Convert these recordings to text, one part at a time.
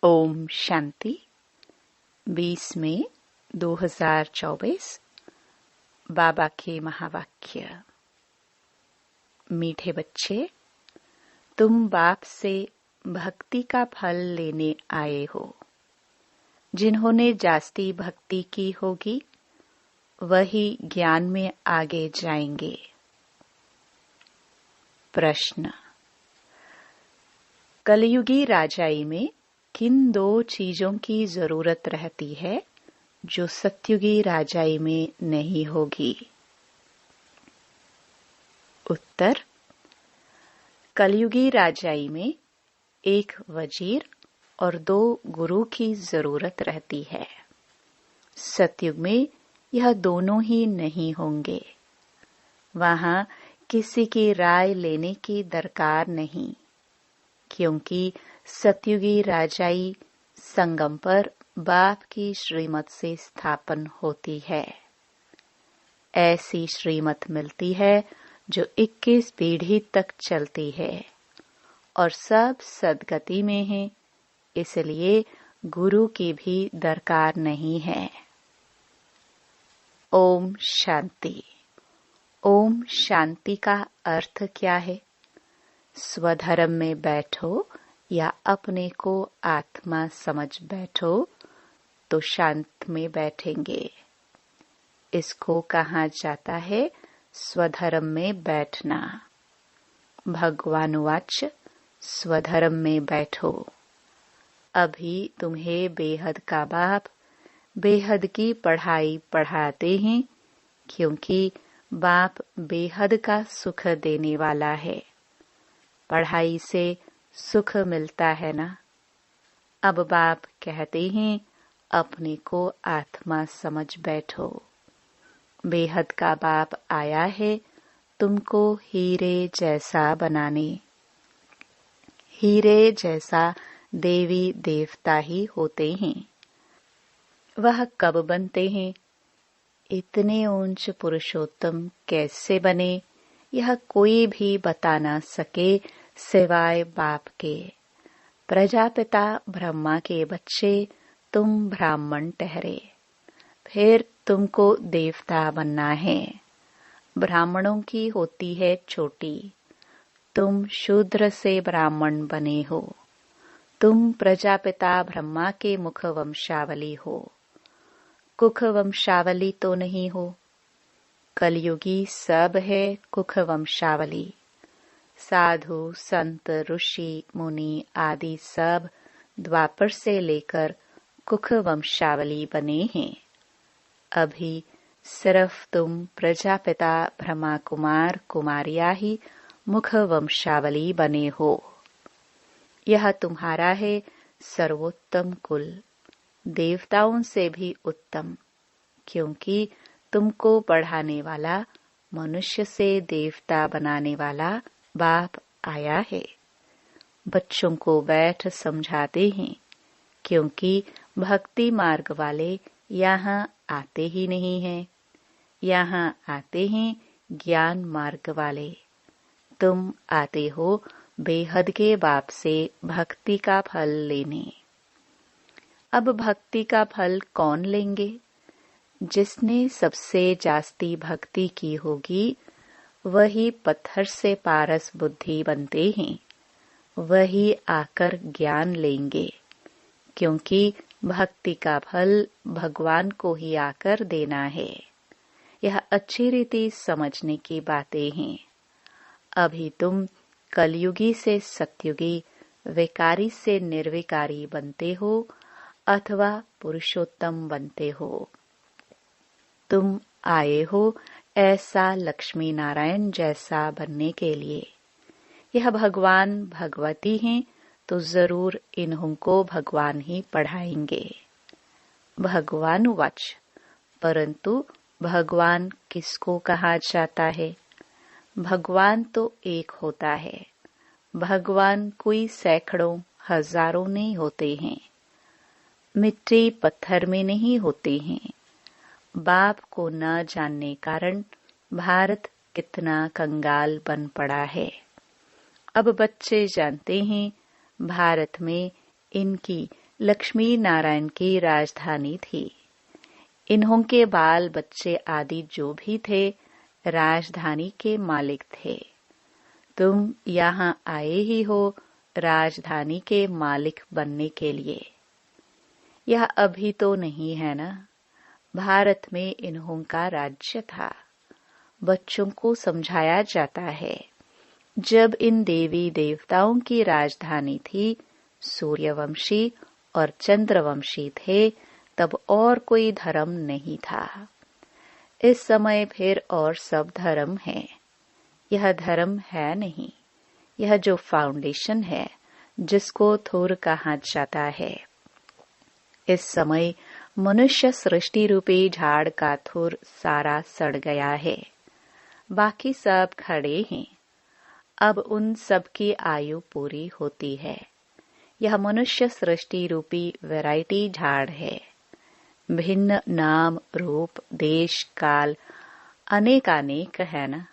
ओम शांति 20 मई 2024। बाबा के महावाक्य। मीठे बच्चे, तुम बाप से भक्ति का फल लेने आए हो। जिन्होंने जास्ती भक्ति की होगी वही ज्ञान में आगे जाएंगे। प्रश्न। कलयुगी राजाई में किन 2 चीजों की जरूरत रहती है जो सत्युगी राजाई में नहीं होगी? उत्तर। कलयुगी राजाई में 1 वजीर और 2 गुरु की जरूरत रहती है। सतयुग में यह दोनों ही नहीं होंगे। वहां किसी की राय लेने की दरकार नहीं, क्योंकि सतयुगी राजाई संगम पर बाप की श्रीमत से स्थापन होती है। ऐसी श्रीमत मिलती है जो 21 पीढ़ी तक चलती है और सब सदगति में है, इसलिए गुरु की भी दरकार नहीं है। ओम शांति। ओम शांति का अर्थ क्या है? स्वधर्म में बैठो या अपने को आत्मा समझ बैठो तो शांत में बैठेंगे। इसको कहा जाता है स्वधर्म में बैठना। भगवान वाच, स्वधर्म में बैठो। अभी तुम्हें बेहद का बाप बेहद की पढ़ाई पढ़ाते हैं, क्योंकि बाप बेहद का सुख देने वाला है। पढ़ाई से सुख मिलता है ना। अब बाप कहते हैं अपने को आत्मा समझ बैठो। बेहद का बाप आया है तुमको हीरे जैसा बनाने। हीरे जैसा देवी देवता ही होते हैं। वह कब बनते हैं? इतने ऊंच पुरुषोत्तम कैसे बने, यह कोई भी बता ना सके सिवाय बाप के। प्रजापिता ब्रह्मा के बच्चे तुम ब्राह्मण ठहरे, फिर तुमको देवता बनना है। ब्राह्मणों की होती है चोटी, तुम शूद्र से ब्राह्मण बने हो। तुम प्रजापिता ब्रह्मा के मुख वंशावली हो, कुख वंशावली तो नहीं हो। कलयुगी सब है कुख वंशावली। साधु संत ऋषि मुनि आदि सब द्वापर से लेकर कुख वंशावली बने हैं। अभी सिर्फ तुम प्रजापिता ब्रह्मा कुमार कुमारिया ही मुख वंशावली बने हो। यह तुम्हारा है सर्वोत्तम कुल, देवताओं से भी उत्तम, क्योंकि तुमको पढ़ाने वाला, मनुष्य से देवता बनाने वाला बाप आया है। बच्चों को बैठ समझाते हैं, क्योंकि भक्ति मार्ग वाले यहाँ आते ही नहीं हैं। यहाँ आते हैं ज्ञान मार्ग वाले। तुम आते हो बेहद के बाप से भक्ति का फल लेने। अब भक्ति का फल कौन लेंगे? जिसने सबसे जास्ती भक्ति की होगी वही पत्थर से पारस बुद्धि बनते हैं। वही आकर ज्ञान लेंगे, क्योंकि भक्ति का फल भगवान को ही आकर देना है। यह अच्छी रीति समझने की बातें हैं। अभी तुम कलयुगी से सत्युगी, विकारी से निर्विकारी बनते हो अथवा पुरुषोत्तम बनते हो। तुम आए हो ऐसा लक्ष्मी नारायण जैसा बनने के लिए। यह भगवान भगवती हैं तो जरूर इन्हों को भगवान ही पढ़ाएंगे। भगवान वाच, परंतु भगवान किसको कहा जाता है? भगवान तो एक होता है। भगवान कोई सैकड़ों हजारों नहीं होते हैं। मिट्टी पत्थर में नहीं होते हैं। बाप को न जानने कारण भारत कितना कंगाल बन पड़ा है। अब बच्चे जानते हैं भारत में इनकी लक्ष्मी नारायण की राजधानी थी। इन्हों के बाल बच्चे आदि जो भी थे राजधानी के मालिक थे। तुम यहाँ आए ही हो राजधानी के मालिक बनने के लिए। यह अभी तो नहीं है ना। भारत में इन्हों का राज्य था। बच्चों को समझाया जाता है, जब इन देवी देवताओं की राजधानी थी, सूर्यवंशी और चंद्रवंशी थे, तब और कोई धर्म नहीं था। इस समय फिर और सब धर्म हैं। यह धर्म है नहीं। यह जो फाउंडेशन है, जिसको थुर कहा जाता है। इस समय मनुष्य सृष्टि रूपी झाड़ का थुर सारा सड़ गया है। बाकी सब खड़े हैं। अब उन सब की आयु पूरी होती है। यह मनुष्य सृष्टि रूपी वैरायटी झाड़ है। भिन्न नाम रूप देश काल अनेकानेक है ना।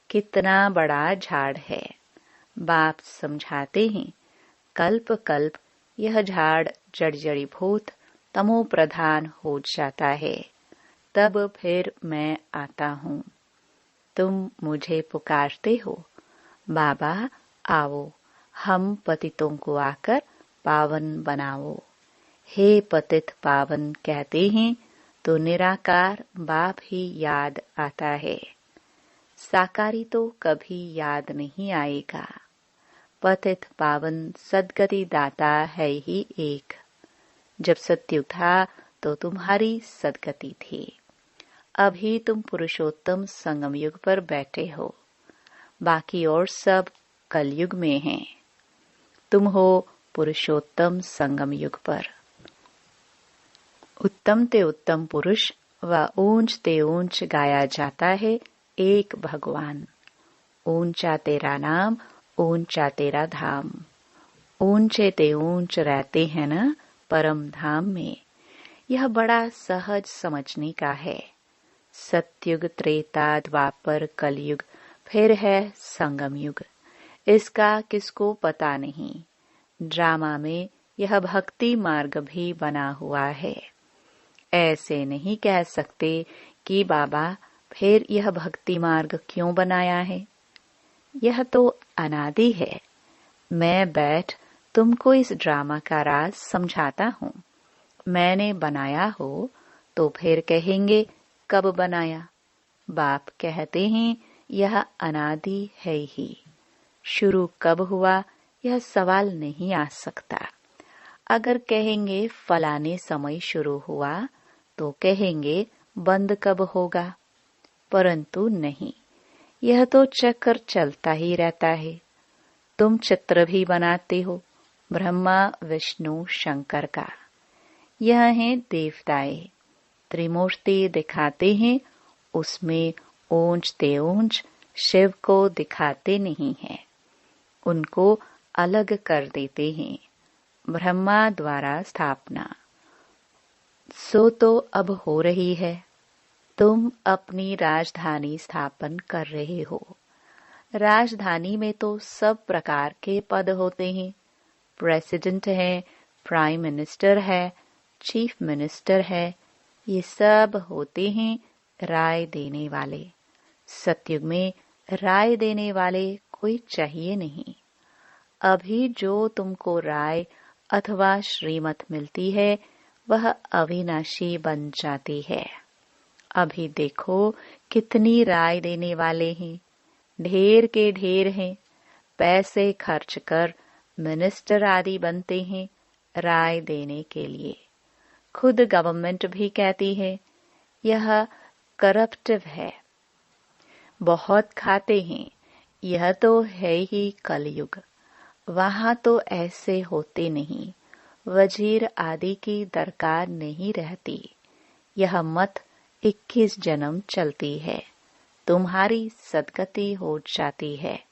कितना बड़ा झाड़ है। बाप समझाते हैं, कल्प कल्प यह झाड़ जड़जड़ीभूत तमो प्रधान हो जाता है। तब फिर मैं आता हूँ। तुम मुझे पुकारते हो, बाबा आओ, हम पतितों को आकर पावन बनाओ। हे पतित पावन कहते हैं तो निराकार बाप ही याद आता है। साकारी तो कभी याद नहीं आएगा। पतित पावन सद्गति दाता है ही एक। जब सत्युग था तो तुम्हारी सद्गति थी। अभी तुम पुरुषोत्तम संगम युग पर बैठे हो। बाकी और सब कलयुग में हैं। तुम हो पुरुषोत्तम संगम युग पर। उत्तम ते उत्तम पुरुष व ऊंच ते ऊंच गाया जाता है एक भगवान। ऊंचा तेरा नाम, ऊंचा तेरा धाम। ऊंचे ते ऊंच रहते हैं न परम धाम में। यह बड़ा सहज समझने का है। सतयुग त्रेता द्वापर कलयुग फिर है संगम युग। इसका किसको पता नहीं। ड्रामा में यह भक्ति मार्ग भी बना हुआ है। ऐसे नहीं कह सकते कि बाबा फिर यह भक्ति मार्ग क्यों बनाया है। यह तो अनादि है। मैं बैठ तुमको इस ड्रामा का राज समझाता हूँ। मैंने बनाया हो तो फिर कहेंगे कब बनाया। बाप कहते हैं यह अनादि है ही। शुरू कब हुआ यह सवाल नहीं आ सकता। अगर कहेंगे फलाने समय शुरू हुआ तो कहेंगे बंद कब होगा। परंतु नहीं, यह तो चक्र चलता ही रहता है। तुम चित्र भी बनाते हो ब्रह्मा विष्णु शंकर का। यह है देवताएं। त्रिमूर्ति दिखाते हैं, उसमें ऊंच ते ऊंच शिव को दिखाते नहीं हैं। उनको अलग कर देते हैं। ब्रह्मा द्वारा स्थापना सो तो अब हो रही है। तुम अपनी राजधानी स्थापन कर रहे हो। राजधानी में तो सब प्रकार के पद होते हैं। प्रेसिडेंट है, प्राइम मिनिस्टर है, चीफ मिनिस्टर है। ये सब होते हैं राय देने वाले। सतयुग में राय देने वाले कोई चाहिए नहीं। अभी जो तुमको राय अथवा श्रीमत मिलती है वह अविनाशी बन जाती है। अभी देखो कितनी राय देने वाले हैं। ढेर के ढेर हैं। पैसे खर्च कर मिनिस्टर आदि बनते हैं राय देने के लिए। खुद गवर्नमेंट भी कहती है यह करप्टिव है। बहुत खाते हैं। यह तो है ही कलयुग। वहां तो ऐसे होते नहीं। वजीर आदि की दरकार नहीं रहती। यह मत 21 जन्म चलती है। तुम्हारी सदगति हो जाती है।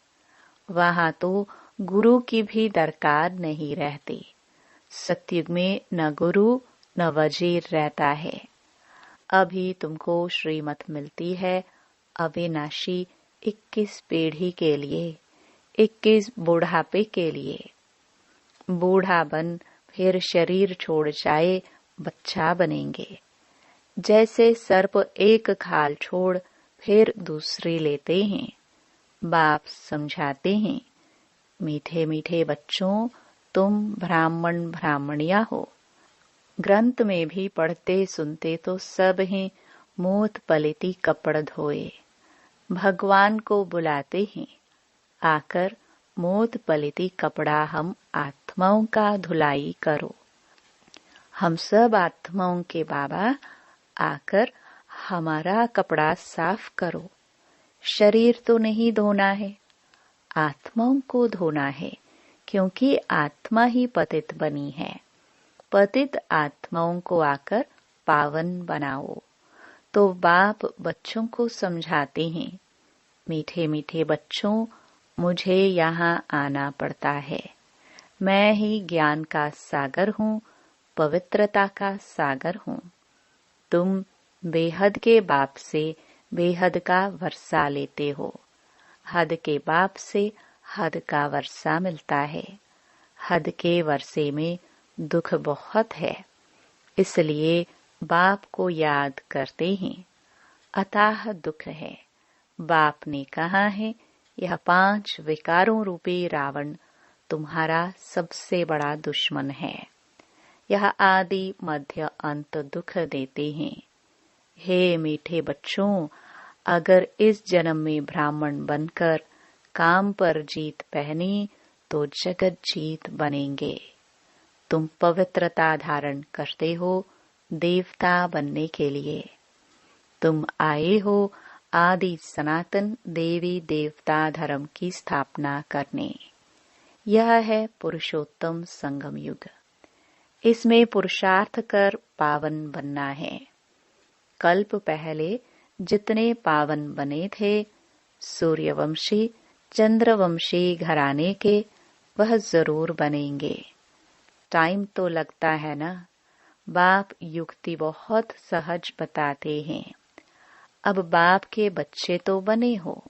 वहां तो गुरु की भी दरकार नहीं रहती। सतयुग में न गुरु न वजीर रहता है। अभी तुमको श्रीमत मिलती है अविनाशी 21 पीढ़ी के लिए, 21 बुढ़ापे के लिए। बूढ़ा बन फिर शरीर छोड़ जाए बच्चा बनेंगे। जैसे सर्प एक खाल छोड़ फिर दूसरी लेते हैं। बाप समझाते हैं, मीठे मीठे बच्चों, तुम ब्राह्मण ब्राह्मणिया हो। ग्रंथ में भी पढ़ते सुनते तो सब हैं, मूत पलिती कपड़ धोए। भगवान को बुलाते हैं, आकर मूत पलिती कपड़ा हम आत्माओं का धुलाई करो। हम सब आत्माओं के बाबा, आकर हमारा कपड़ा साफ करो। शरीर तो नहीं धोना है, आत्माओं को धोना है, क्योंकि आत्मा ही पतित बनी है। पतित आत्माओं को आकर पावन बनाओ। तो बाप बच्चों को समझाते हैं, मीठे मीठे बच्चों, मुझे यहाँ आना पड़ता है। मैं ही ज्ञान का सागर हूँ, पवित्रता का सागर हूँ। तुम बेहद के बाप से बेहद का वर्षा लेते हो। हद के बाप से हद का वर्षा मिलता है। हद के वर्षे में दुख बहुत है, इसलिए बाप को याद करते हैं। अथाह दुख है। बाप ने कहा है, यह 5 विकारों रूपी रावण तुम्हारा सबसे बड़ा दुश्मन है। यह आदि मध्य अंत दुख देते हैं। हे मीठे बच्चों, अगर इस जन्म में ब्राह्मण बनकर काम पर जीत पहनी तो जगत जीत बनेंगे। तुम पवित्रता धारण करते हो देवता बनने के लिए। तुम आए हो आदि सनातन देवी देवता धर्म की स्थापना करने। यह है पुरुषोत्तम संगम युग। इसमें पुरुषार्थ कर पावन बनना है। कल्प पहले जितने पावन बने थे, सूर्यवंशी चंद्रवंशी घराने के, वह जरूर बनेंगे। टाइम तो लगता है ना। बाप युक्ति बहुत सहज बताते हैं। अब बाप के बच्चे तो बने हो,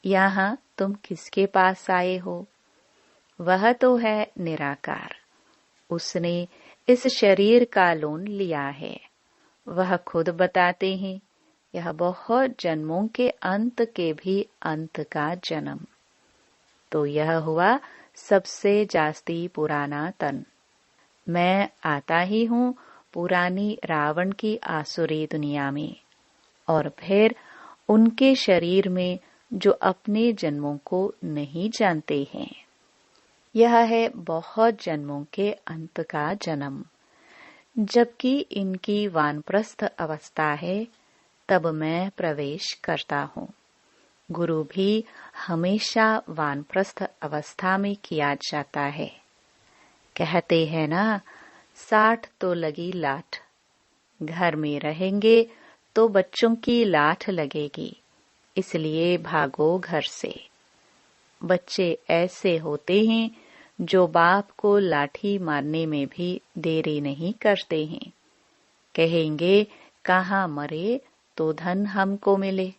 यहाँ तुम किसके पास आए हो? वह तो है निराकार। उसने इस शरीर का लोन लिया है। वह खुद बताते हैं, यह बहुत जन्मों के अंत के भी अंत का जन्म। तो यह हुआ सबसे जास्ती पुराना तन। मैं आता ही हूँ पुरानी रावण की आसुरी दुनिया में, और फिर उनके शरीर में जो अपने जन्मों को नहीं जानते हैं। यह है बहुत जन्मों के अंत का जन्म। जबकि इनकी वानप्रस्थ अवस्था है, तब मैं प्रवेश करता हूँ। गुरु भी हमेशा वानप्रस्थ अवस्था में किया जाता है। कहते हैं ना, 60 तो लगी लाठ। घर में रहेंगे तो बच्चों की लाठ लगेगी, इसलिए भागो घर से। बच्चे ऐसे होते हैं जो बाप को लाठी मारने में भी देरी नहीं करते हैं। कहेंगे, कहाँ मरे तो धन हमको मिले।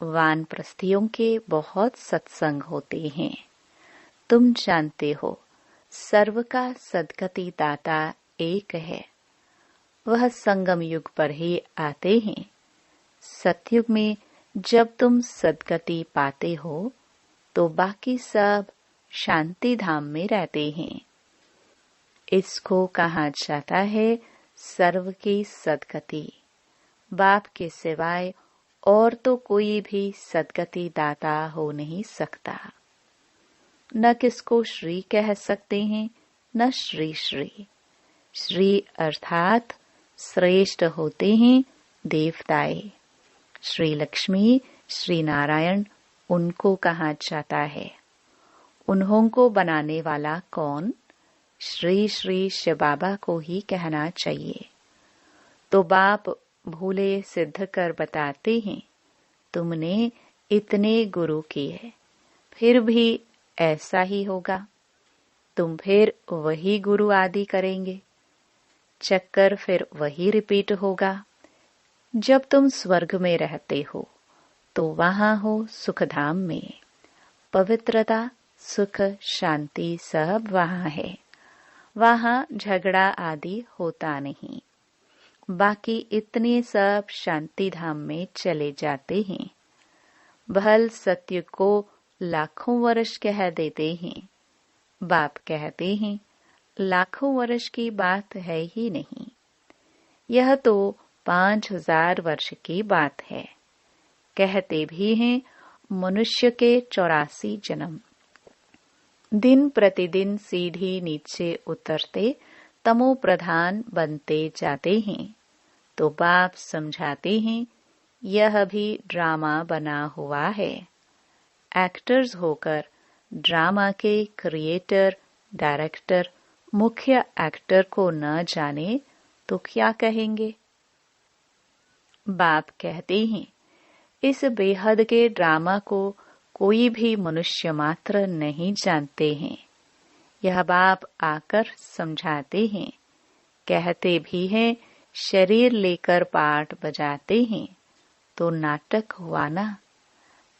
वानप्रस्थियों के बहुत सत्संग होते हैं। तुम जानते हो, सर्व का सद्गति दाता एक है। वह संगम युग पर ही आते हैं। सतयुग में जब तुम सद्गति पाते हो तो बाकी सब शांति धाम में रहते हैं। इसको कहा जाता है सर्व की सद्गति। बाप के सिवाय और तो कोई भी सद्गति दाता हो नहीं सकता। न किसको श्री कह सकते हैं, न श्री श्री। श्री अर्थात श्रेष्ठ होते हैं देवताए। श्री लक्ष्मी, श्री नारायण, उनको कहा जाता है। उन्हों को बनाने वाला कौन? श्री श्री शिव बाबा को ही कहना चाहिए। तो बाप भूले सिद्ध कर बताते हैं, तुमने इतने गुरु किए, फिर भी ऐसा ही होगा। तुम फिर वही गुरु आदि करेंगे। चक्कर फिर वही रिपीट होगा। जब तुम स्वर्ग में रहते हो तो वहां हो सुखधाम में। पवित्रता, सुख, शांति सब वहां है। वहाँ झगड़ा आदि होता नहीं। बाकी इतने सब शांति धाम में चले जाते हैं। भल सत्य को लाखों वर्ष कह देते हैं। बाप कहते हैं लाखों वर्ष की बात है ही नहीं, यह तो 5000 वर्ष की बात है। कहते भी हैं मनुष्य के 84 जन्म। दिन प्रतिदिन सीढ़ी नीचे उतरते तमो प्रधान बनते जाते हैं। तो बाप समझाते हैं यह भी ड्रामा बना हुआ है। एक्टर्स होकर ड्रामा के क्रिएटर, डायरेक्टर, मुख्य एक्टर को न जाने तो क्या कहेंगे। बाप कहते हैं इस बेहद के ड्रामा को कोई भी मनुष्य मात्र नहीं जानते हैं। यह बाप आकर समझाते हैं। कहते भी हैं शरीर लेकर पाठ बजाते हैं तो नाटक हुआ ना।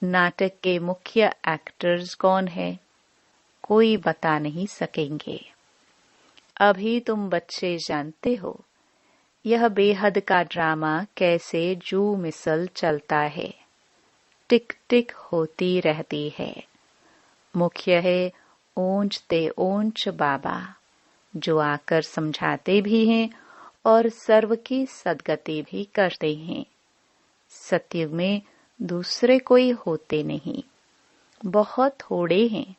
नाटक के मुख्य एक्टर्स कौन है, कोई बता नहीं सकेंगे। अभी तुम बच्चे जानते हो यह बेहद का ड्रामा कैसे जू मिसल चलता है। टिक टिक होती रहती है। मुख्य है ऊंच ते ऊंच बाबा, जो आकर समझाते भी हैं और सर्व की सदगति भी करते हैं। सत्युग में दूसरे कोई होते नहीं, बहुत थोड़े हैं।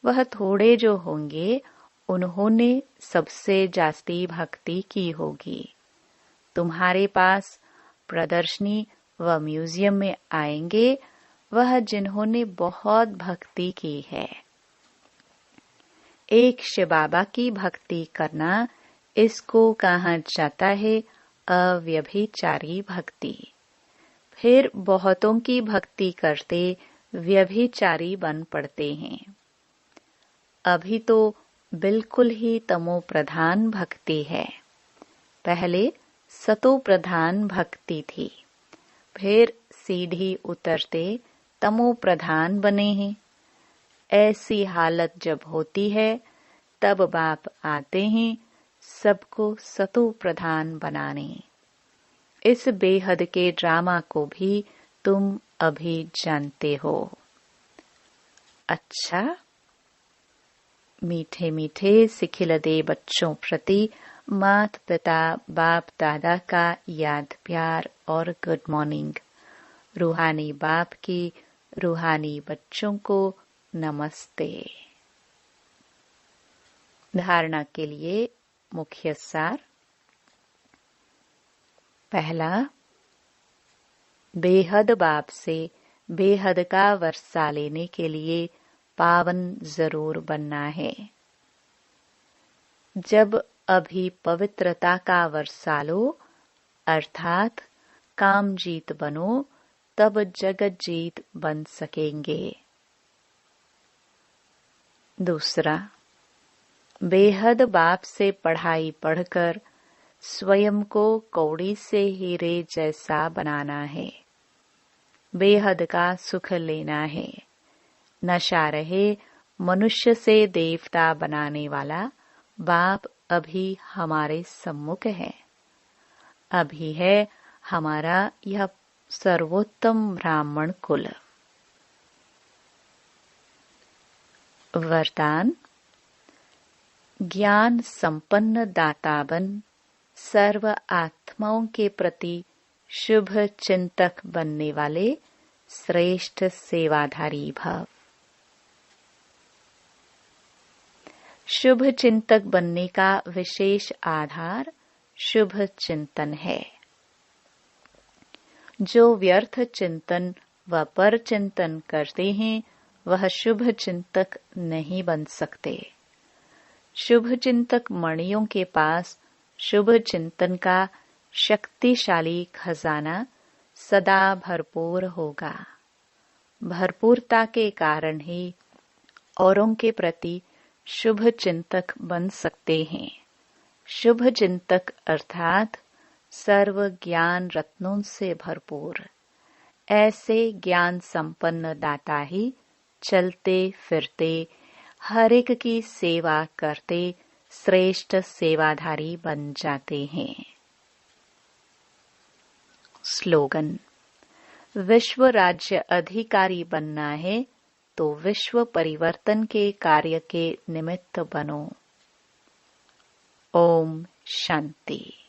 वह थोड़े जो होंगे उन्होंने सबसे जास्ती भक्ति की होगी। तुम्हारे पास प्रदर्शनी व म्यूजियम में आएंगे वह जिन्होंने बहुत भक्ति की है। एक शिव बाबा की भक्ति करना, इसको कहा जाता है अव्यभिचारी भक्ति। फिर बहुतों की भक्ति करते व्यभिचारी बन पड़ते हैं। अभी तो बिल्कुल ही तमो प्रधान भक्ति है। पहले सतो प्रधान भक्ति थी, फिर सीढ़ी उतरते तमो प्रधान बने हैं। ऐसी हालत जब होती है तब बाप आते हैं सबको सतो प्रधान बनाने। इस बेहद के ड्रामा को भी तुम अभी जानते हो। अच्छा, मीठे मीठे सिखिलदे बच्चों प्रति मात पिता बाप दादा का याद प्यार और गुड मॉर्निंग। रूहानी बाप की रूहानी बच्चों को नमस्ते। धारणा के लिए मुख्य सार। पहला, बेहद बाप से बेहद का वर्षा लेने के लिए पावन जरूर बनना है। जब अभी पवित्रता का वर्षा लो अर्थात काम जीत बनो, तब जगत जीत बन सकेंगे। दूसरा, बेहद बाप से पढ़ाई पढ़कर स्वयं को कौड़ी से हीरे जैसा बनाना है। बेहद का सुख लेना है। नशा रहे मनुष्य से देवता बनाने वाला बाप अभी हमारे सम्मुख है। अभी है हमारा यह सर्वोत्तम ब्राह्मण कुल। वरदान, ज्ञान संपन्न दाता बन सर्व आत्माओं के प्रति शुभ चिंतक बनने वाले श्रेष्ठ सेवाधारी भव। शुभ चिंतक बनने का विशेष आधार शुभ चिंतन है। जो व्यर्थ चिंतन व पर चिंतन करते हैं वह शुभ चिंतक नहीं बन सकते। शुभ चिंतक मणियों के पास शुभ चिंतन का शक्तिशाली खजाना सदा भरपूर होगा। भरपूरता के कारण ही औरों के प्रति शुभ चिंतक बन सकते हैं। शुभ चिंतक अर्थात सर्व ज्ञान रत्नों से भरपूर। ऐसे ज्ञान संपन्न दाता ही चलते फिरते हर एक की सेवा करते श्रेष्ठ सेवाधारी बन जाते हैं। स्लोगन: विश्व राज्य अधिकारी बनना है तो विश्व परिवर्तन के कार्य के निमित्त बनो। ओम शांति।